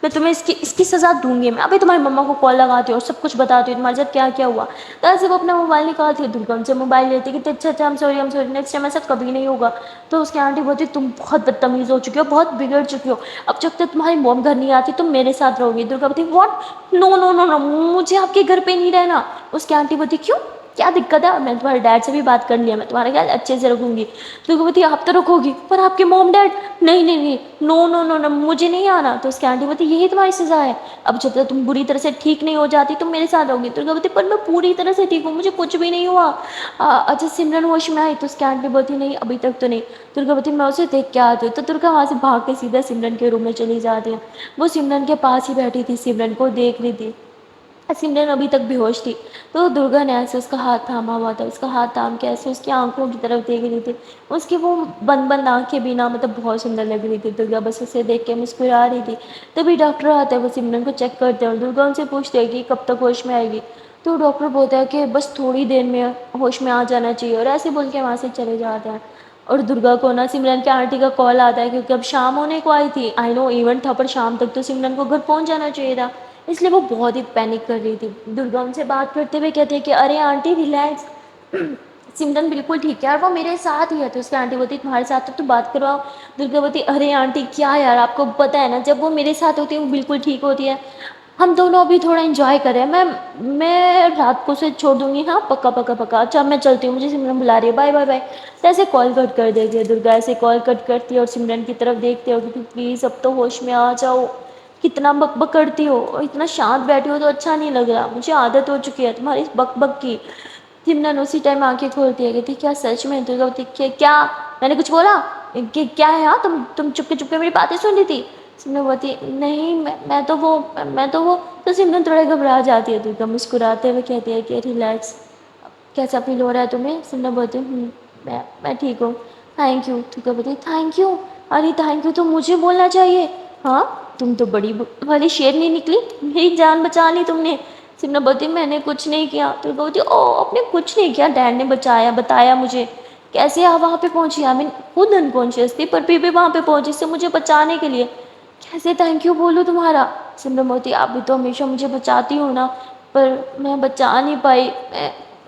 मैं तुम्हें इसकी इसकी सज़ा दूंगी। मैं अभी तुम्हारी मम्मा को कॉल लगाती हूँ और सब कुछ बताती हूँ तुम्हारे साथ क्या क्या हुआ। तो ऐसे वो अपना मोबाइल निकालती है, दुर्गा उनसे मोबाइल लेती है कि अच्छा अच्छा हम सॉरी नेक्स्ट टाइम ऐसा कभी नहीं होगा। तो उसकी आंटी बोलती तुम बहुत बदतमीज़ हो चुकी हो, बहुत बिगड़ चुकी हो, अब जब तक तुम्हारी मॉम घर नहीं आती तुम मेरे साथ रहोगी। दुर्गा बोलती what, no no no no, मुझे आपके घर पे नहीं रहना। उसकी आंटी बोलती क्यों, क्या दिक्कत है, मैं तुम्हारे डैड से भी बात कर लिया, मैं तुम्हारा ख्याल अच्छे से रखूंगी। तो बोलती आप तो रखोगी पर आपके मॉम डैड, नहीं नहीं नहीं, नो नो नो नो, मुझे नहीं आना। तो उसकी आंटी बोलती यही तुम्हारी सजा है, अब जब तक तुम बुरी तरह से ठीक नहीं हो जाती तुम मेरे साथ रहोगी। तो बोलती पर मैं पूरी तरह से ठीक हूँ, मुझे कुछ भी नहीं हुआ। अच्छा सिमरन होश में आई। तो उसकी आंटी बोलती नहीं अभी तक तो नहीं। दुर्गा बोलती मैं उसे देख के आती हूँ। तो दुर्गा वहाँ से भाग के सीधा सिमरन के रूम में चली जाती है। वो सिमरन के पास ही बैठी थी, सिमरन को देख रही थी। सिमरन अभी तक बेहोश थी। तो दुर्गा ने ऐसे उसका हाथ थामा हुआ था, उसका हाथ थाम के ऐसे उसकी आंखों की तरफ देख रही थी। उसकी वो बंद बंद आंखें भी ना मतलब बहुत सुंदर लग रही थी। दुर्गा बस उसे देख के मुस्कुरा रही थी। तभी डॉक्टर आता है, वो सिमरन को चेक करते हैं और दुर्गा उनसे पूछते हैं कि कब तक होश में आएगी। तो डॉक्टर बोलता है कि बस थोड़ी देर में होश में आ जाना चाहिए, और ऐसे बोल के वहाँ से चले जाते हैं। और दुर्गा को ना सिमरन के आंटी का कॉल आता है, क्योंकि अब शाम होने को आई थी। आई नो इवेंट था, पर शाम तक तो सिमरन को घर पहुंच जाना चाहिए था, इसलिए वो बहुत ही पैनिक कर रही थी। दुर्गा उनसे बात करते हुए कहते हैं कि अरे आंटी रिलैक्स, सिमरन बिल्कुल ठीक है और वो मेरे साथ ही है। तो उसकी आंटी बोलती तुम्हारे साथ तो बात करवाओ। दुर्गा बोलती अरे आंटी क्या यार, आपको पता है ना जब वो मेरे साथ होती है वो बिल्कुल ठीक होती है। हम दोनों अभी थोड़ा एंजॉय करें, मैं रात को से छोड़ दूंगी, हाँ पक्का पक्का पक्का। अच्छा मैं चलती हूँ, मुझे सिमरन बुला रही है, बाय बाय बाय। तो ऐसे कॉल कट कर देती है दुर्गा, ऐसे कॉल कट करती है और सिमरन की तरफ देखते हो कि प्लीज़ अब तो होश में आ जाओ, कितना बक करती हो और इतना शांत बैठी हो तो अच्छा नहीं लग रहा, मुझे आदत हो चुकी है तुम्हारी इस बक की। सिमरन उसी टाइम आंखें खोलती है, कहती क्या सच में। दुर्गा बोलती क्या, मैंने कुछ बोला कि क्या है, हाँ तुम चुपके चुपके मेरी बातें सुन रही थी। सिमरन बोलती नहीं मैं तो वो। तो सिमरन थोड़ा घबरा जाती है। दुर्गा मुस्कुराते हुए कहती है कि रिलैक्स, कैसा फील हो रहा है तुम्हें। सिमरन बोलती मैं ठीक हूँ, थैंक यू। दुर्गा बोलती थैंक यू, अरे थैंक यू तो मुझे बोलना चाहिए, हाँ तुम तो बड़ी वाली शेरनी निकली, मेरी जान बचा ली तुमने। सिमरन बोलती मैंने कुछ नहीं किया। तो बोलती ओ आपने कुछ नहीं किया, डैड ने बचाया, बताया मुझे कैसे आप वहाँ पे पहुँची। आई मीन खुद अनकॉन्शियस थी पर भी वहाँ पे पहुँची से मुझे बचाने के लिए, कैसे थैंक यू बोलूँ तुम्हारा। सिमरन बोलती आप भी तो हमेशा मुझे बचाती हो ना, पर मैं बचा नहीं पाई,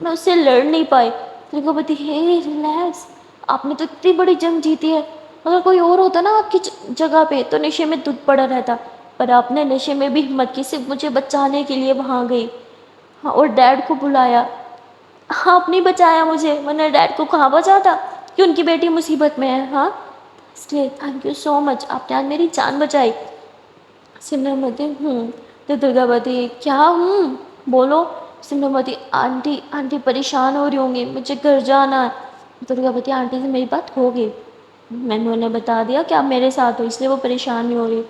मैं उससे लड़ नहीं पाई। तो बोलती हे रिलैक्स, आपने तो इतनी बड़ी जंग जीती है, अगर कोई और होता ना आपकी जगह पे तो नशे में धुत पड़ा रहता, पर आपने नशे में भी हिम्मत की, सिर्फ मुझे बचाने के लिए वहाँ गई। हाँ और डैड को बुलाया, हाँ आपने बचाया मुझे, वरना डैड को कहाँ बचाता कि उनकी बेटी मुसीबत में है। हाँ इसलिए थैंक यू सो मच, आपने आज मेरी जान बचाई। सिमरनवती तो दुर्गावती क्या बोलो। सिमरनवती आंटी आंटी परेशान हो रही होंगी, मुझे घर जाना है। दुर्गावती आंटी से मेरी बात हो गई, मैंने उन्हें बता दिया कि आप मेरे साथ हो इसलिए वो परेशान नहीं हो रही,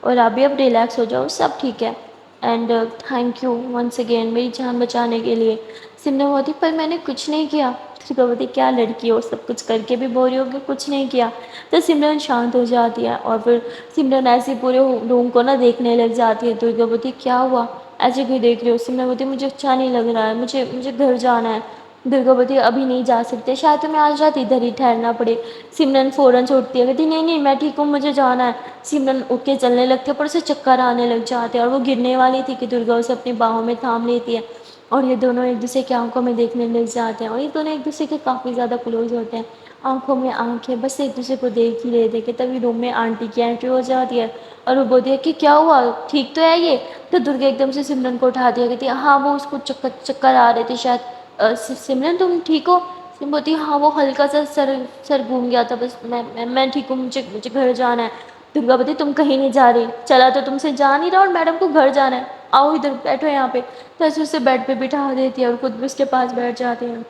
और आप भी अब रिलैक्स हो जाओ, सब ठीक है। And thank you once again मेरी जान बचाने के लिए। सिमरनवती पर मैंने कुछ नहीं किया। दुर्गावती क्या लड़की हो, सब कुछ करके भी बोल रही हो कि कुछ नहीं किया। तो सिमरन शांत हो जाती है और फिर सिमरन ऐसे पूरे रूम को ना देखने लग जाती है। दुर्गावती क्या हुआ, ऐसे क्यों देख रही हो। सिमरनवती मुझे अच्छा नहीं लग रहा है, मुझे मुझे घर जाना है। दुर्गावती अभी नहीं जा सकते, शायद तुम्हें आज रात इधर ही ठहरना पड़े। सिमरन फ़ौरन से उठती है, कहती नहीं नहीं मैं ठीक हूँ, मुझे जाना है। सिमरन उठ के चलने लगती है पर उसे चक्कर आने लग जाते हैं और वो गिरने वाली थी कि दुर्गा उसे अपनी बाहों में थाम लेती है और ये दोनों एक दूसरे की आंखों में देखने लग जाते हैं और ये दोनों एक दूसरे के काफ़ी ज़्यादा क्लोज होते हैं। आंखों में आंखें बस एक दूसरे को देख ही रहे थे कि तभी रूम में आंटी की एंट्री हो जाती है और वो बोलती है कि क्या हुआ, ठीक तो है ये। तो दुर्गा एकदम से सिमरन को उठा दिया, कहती है हाँ वो उसको चक्कर चक्कर आ रहे थे शायद। सिमरन तुम ठीक हो। सिमरन बोलती हाँ वो हल्का सा सर सर घूम गया था, बस मैं ठीक हूँ, मुझे मुझे घर जाना है। दुर्गा बोलती तुम कहीं नहीं जा रही, चला तो तुमसे जा नहीं रहा और मैडम को घर जाना है, आओ इधर बैठो यहाँ पे। तो ऐसे उसे बेड पे बिठा देती है और खुद भी उसके पास बैठ जाते हैं।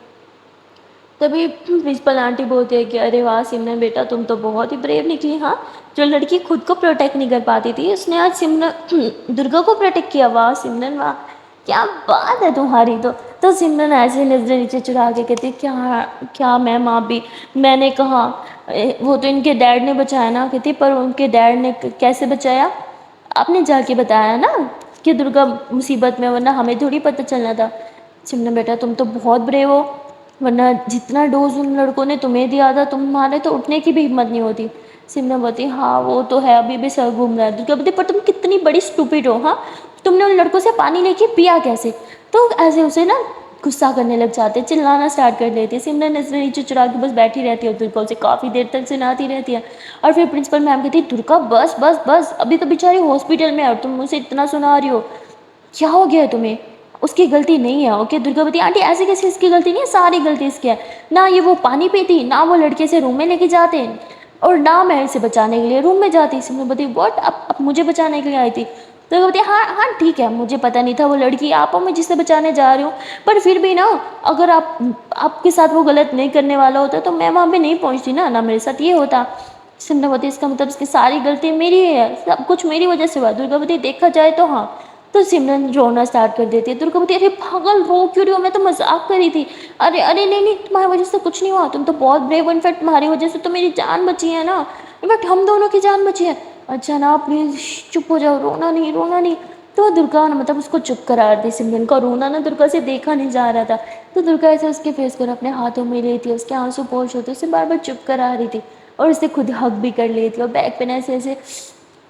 तभी प्रिंसिपल आंटी बोलती है कि अरे वाह सिमरन बेटा तुम तो बहुत ही ब्रेव निकली, हाँ जो लड़की खुद को प्रोटेक्ट नहीं कर पाती थी उसने आज सिमरन दुर्गा को प्रोटेक्ट किया, वाह सिमरन वाह। क्या बात है तुम्हारी तो सिमरन ऐसे नजरें नीचे चुरा के कहती क्या क्या मैम आप भी। मैंने कहा वो तो इनके डैड ने बचाया ना। कहती पर उनके डैड ने कैसे बचाया? आपने जाके बताया ना कि दुर्गा मुसीबत में, वरना हमें थोड़ी पता चलना था। सिमरन बेटा तुम तो बहुत ब्रेव हो, वरना जितना डोज उन लड़कों ने तुम्हें दिया था तुम्हारे तो उठने की भी हिम्मत नहीं होती। सिमरन बोलती हाँ वो तो है, अभी भी सर घूम रहा है। दुर्गा बोलती पर तुम कितनी बड़ी स्टूपिड हो, हाँ तुमने उन लड़कों से पानी लेके पिया कैसे? तो ऐसे उसे ना गुस्सा करने लग जाते, चिल्लाना स्टार्ट कर देती है। सिमरन नजर नीचे चुरा के बस बैठी रहती है, दुर्गा उसे काफ़ी देर तक सुनाती रहती है। और फिर प्रिंसिपल मैम कहती है दुर्गा बस बस बस, अभी तो बेचारी हॉस्पिटल में है और तुम उसे इतना सुना रही हो, क्या हो गया है तुम्हें? उसकी गलती नहीं है। ओके दुर्गावती आंटी ऐसे कैसे इसकी गलती नहीं है, सारी गलती इसकी है। ना ये वो पानी पीती, ना वो लड़के से रूम में लेके जाते, और ना मैं इसे बचाने के लिए रूम में जाती। सिमरन वॉट, अब मुझे बचाने के लिए आई थी? दुर्गावती हाँ हाँ ठीक है, मुझे पता नहीं था वो लड़की आप हो, मैं जिसे बचाने जा रही हूँ। पर फिर भी ना, अगर आपके साथ वो गलत नहीं करने वाला होता तो मैं वहाँ पे नहीं पहुँचती ना मेरे साथ ये होता। सिमरावती इसका मतलब इसकी सारी गलती मेरी है, सब कुछ मेरी वजह से हुआ। दुर्गावती देखा जाए तो हाँ। तो सिमरन रोना स्टार्ट कर देती है। दुर्गावती अरे पागल रो क्यों रही हो, मैं तो मजाक करी थी। अरे अरे नहीं नहीं, तुम्हारी वजह से कुछ नहीं हुआ, तुम तो बहुत ब्रेव हो, इनफैक्ट तुम्हारी वजह से तो मेरी जान बची है ना, इनफैक्ट हम दोनों की जान बची है। अच्छा ना प्लीज चुप हो जाओ, रोना नहीं रोना नहीं। तो दुर्गा ना मतलब उसको चुप करा रही थी। सिमरन का रोना ना दुर्गा से देखा नहीं जा रहा था। तो दुर्गा ऐसे उसके फेस को अपने हाथों में लेती है, उसके आंसू पोंछ होते उसे बार बार चुप करा रही थी। और उसे खुद हक भी कर लेती और बैक पे ऐसे ऐसे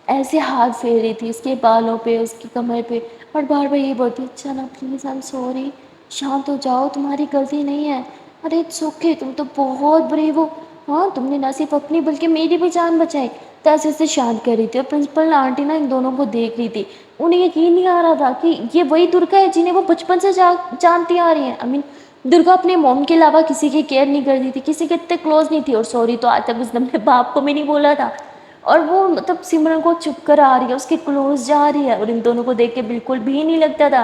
ऐसे हाथ फेर रही थी उसके बालों पे, उसकी कमर पे, और बार बार ये बोलती अच्छा ना प्लीज़ आई एम सॉरी, शांत हो जाओ, तुम्हारी गलती नहीं है। अरे इट्स ओके, तुम तो बहुत ब्रेव हो, हाँ तुमने ना सिर्फ अपनी बल्कि मेरी भी जान बचाई। तो ऐसे ऐसे शांत कर रही थी और प्रिंसिपल आंटी ना इन दोनों को देख रही थी। उन्हें यकीन नहीं आ रहा था कि ये वही दुर्गा है जिन्हें वो बचपन से जानती आ रही है। आई मीन दुर्गा अपने मॉम के अलावा किसी की केयर नहीं करती थी, किसी के इतने क्लोज नहीं थी, और सॉरी तो आज तक उसने अपने बाप को भी नहीं बोला था। और वो मतलब सिमरन को चुप कर आ रही है, उसके क्लोज जा रही है, और इन दोनों को देख के बिल्कुल भी नहीं लगता था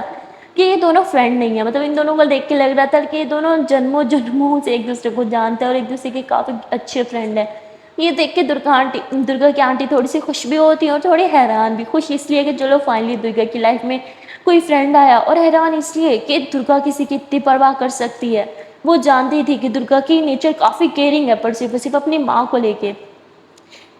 कि ये दोनों फ्रेंड नहीं है। मतलब इन दोनों को देख के लग रहा था कि ये दोनों जन्मों जन्मों से एक दूसरे को जानते हैं और एक दूसरे के काफ़ी अच्छे फ्रेंड हैं। ये देख के दुर्गा की आंटी थोड़ी सी खुश भी होती है और थोड़ी हैरान भी। खुश इसलिए कि चलो फाइनली दुर्गा की लाइफ में कोई फ्रेंड आया, और हैरान इसलिए कि दुर्गा किसी की इतनी परवाह कर सकती है। वो जानती थी कि दुर्गा की नेचर काफ़ी केयरिंग है, पर सिर्फ अपनी माँ को लेके।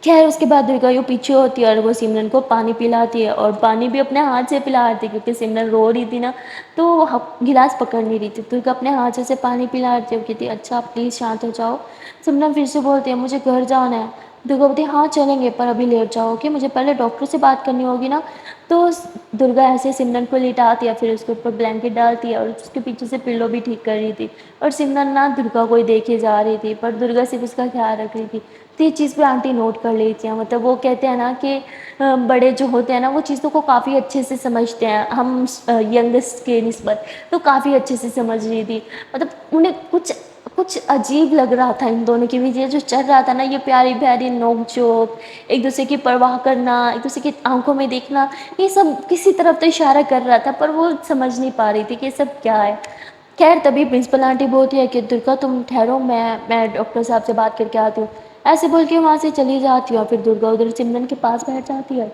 खैर उसके बाद दुर्गा यूँ पीछे होती है और वो सिमरन को पानी पिलाती है, और पानी भी अपने हाथ से पिलाती है क्योंकि सिमरन रो रही थी ना, तो वो गिलास पकड़ नहीं रही थी। दुर्गा अपने हाथ से पानी पिलाती है, वो कहती है अच्छा प्लीज़ शांत हो जाओ। सिमरन फिर से बोलती है मुझे घर जाना है। दुर्गा बोलती है हाँ चलेंगे, पर अभी लेट जाओगे, मुझे पहले डॉक्टर से बात करनी होगी ना। तो दुर्गा ऐसे सिमरन को लिटाती है, फिर उसके ऊपर ब्लैंकेट डालती है और उसके पीछे से पिल्लो भी ठीक कर रही थी। और सिमरन ना दुर्गा को ही देखे जा रही थी, पर दुर्गा सिर्फ उसका ख्याल रख रही थी। तो ये चीज़ भी आंटी नोट कर लेती हैं। मतलब वो कहते हैं ना कि बड़े जो होते हैं ना वो चीज़ों को काफ़ी अच्छे से समझते हैं, हम यंगेस्ट के निस्बत तो काफ़ी अच्छे से समझ रही थी। मतलब उन्हें कुछ कुछ अजीब लग रहा था इन दोनों के बीच ये जो चल रहा था ना, ये प्यारी प्यारी नोक झोंक, एक दूसरे की परवाह करना, एक दूसरे की आंखों में देखना, ये सब किसी तरफ तो इशारा कर रहा था, पर वो समझ नहीं पा रही थी कि ये सब क्या है। खैर तभी प्रिंसिपल आंटी बोलती है कि दुर्गा तुम ठहरो, मैं डॉक्टर साहब से बात करके आती हूँ। ऐसे बोल के वहाँ से चली जाती है और फिर दुर्गा उधर सिमरन के पास बैठ जाती है।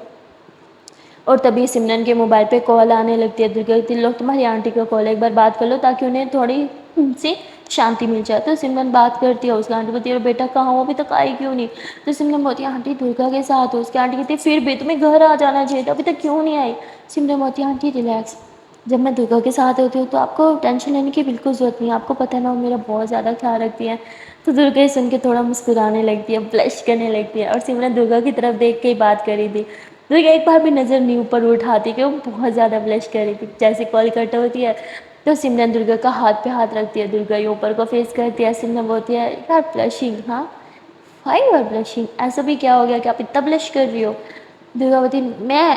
और तभी सिमरन के मोबाइल पे कॉल आने लगती है। दुर्गा कहती है लो तुम्हारी आंटी का कॉल है, एक बार बात कर लो ताकि उन्हें थोड़ी उनसे शांति मिल जाए। तो सिमरन बात करती है, उसकी आंटी बोलती है बेटा कहाँ हो, अभी तक आई क्यों नहीं? तो सिमरन बोलती है आंटी दुर्गा के साथ हो। उसकी आंटी कहती है फिर भी तुम्हें घर आ जाना चाहिए था, अभी तक क्यों नहीं आई? सिमरन बोलती है आंटी रिलैक्स, जब मैं दुर्गा के साथ होती हूँ तो आपको टेंशन लेने की बिल्कुल ज़रूरत नहीं है, आपको पता है ना वो मेरा बहुत ज़्यादा ख्याल रखती है। तो दुर्गा ये सुन के थोड़ा मुस्कुराने लगती है, ब्लश करने लगती है, और सिमरन दुर्गा की तरफ देख के ही बात करी थी। दुर्गा एक बार भी नज़र नहीं ऊपर उठाती कि वो बहुत ज़्यादा ब्लश कर रही थी। जैसे कॉल कट होती है तो सिमरन दुर्गा का हाथ पे हाथ रखती है, दुर्गा ये ऊपर को फेस करती है। सिमरन बोलती है यार ब्लशिंग, हाँ वाई यू आर ब्लशिंग, ऐसा भी क्या हो गया कि आप इतना ब्लश कर रही हो? दुर्गावती मैं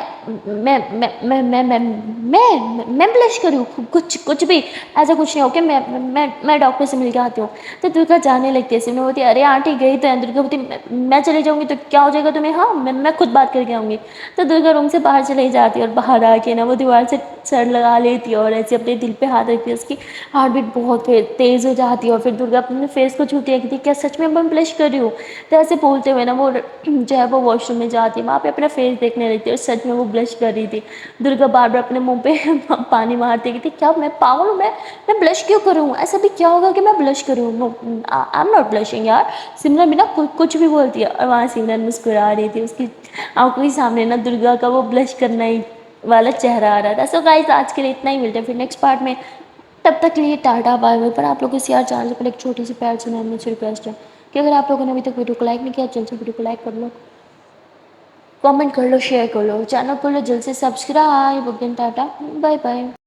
ब्लश करूँ? कुछ कुछ भी ऐसा कुछ नहीं, ओके मैं डॉक्टर से मिल के आती हूँ। तो दुर्गा जाने लगती है। सिमरन बोलती है अरे आंटी गई तो है। दुर्गा बोलती मैं चली जाऊँगी तो क्या हो जाएगा तुम्हें, हाँ मैं खुद बात करके आऊँगी। तो दुर्गा रूम से बाहर चली जाती है और बाहर आके ना वो दीवार से सर लगा लेती है और ऐसे अपने दिल पे हाथ रखती है, उसकी हार्ट बीट बहुत तेज़ हो जाती है और फिर दुर्गा अपने फेस को छूती है, कहती है क्या सच में मैं ब्लश कर रही हूँ। तो ऐसे बोलते हुए ना वो जो है वो वॉशरूम में जाती है, वहाँ पे अपना फेस देखने लगती है और सच में वो ब्लश कर रही थी। दुर्गा बार बार अपने मुंह पे पानी मारती है, कहती क्या मैं पागल हूँ, मैं ब्लश क्यों करूँ, ऐसा भी क्या होगा कि मैं ब्लश करूँ, आई एम नॉट ब्लशिंग यार। सिमरन भी ना कुछ भी बोलती है और वहाँ सिमरन मुस्कुरा रही थी, उसकी आंखों के सामने ना दुर्गा का वो ब्लश करना ही वाला चेहरा आ रहा था। सो गाइस आज के लिए इतना ही, मिलते हैं फिर नेक्स्ट पार्ट में, तब तक के लिए टाटा बाय बाय। पर आप लोगों से यार चैनल पर एक छोटी सी प्यार सुनाने से रिक्वेस्ट है कि अगर आप लोगों ने अभी तक वीडियो को लाइक नहीं किया, जल्द से वीडियो को लाइक कर लो, कमेंट कर लो, शेयर कर लो, चैनल को लो जल्द से सब्सक्राइब। Tata bye bye.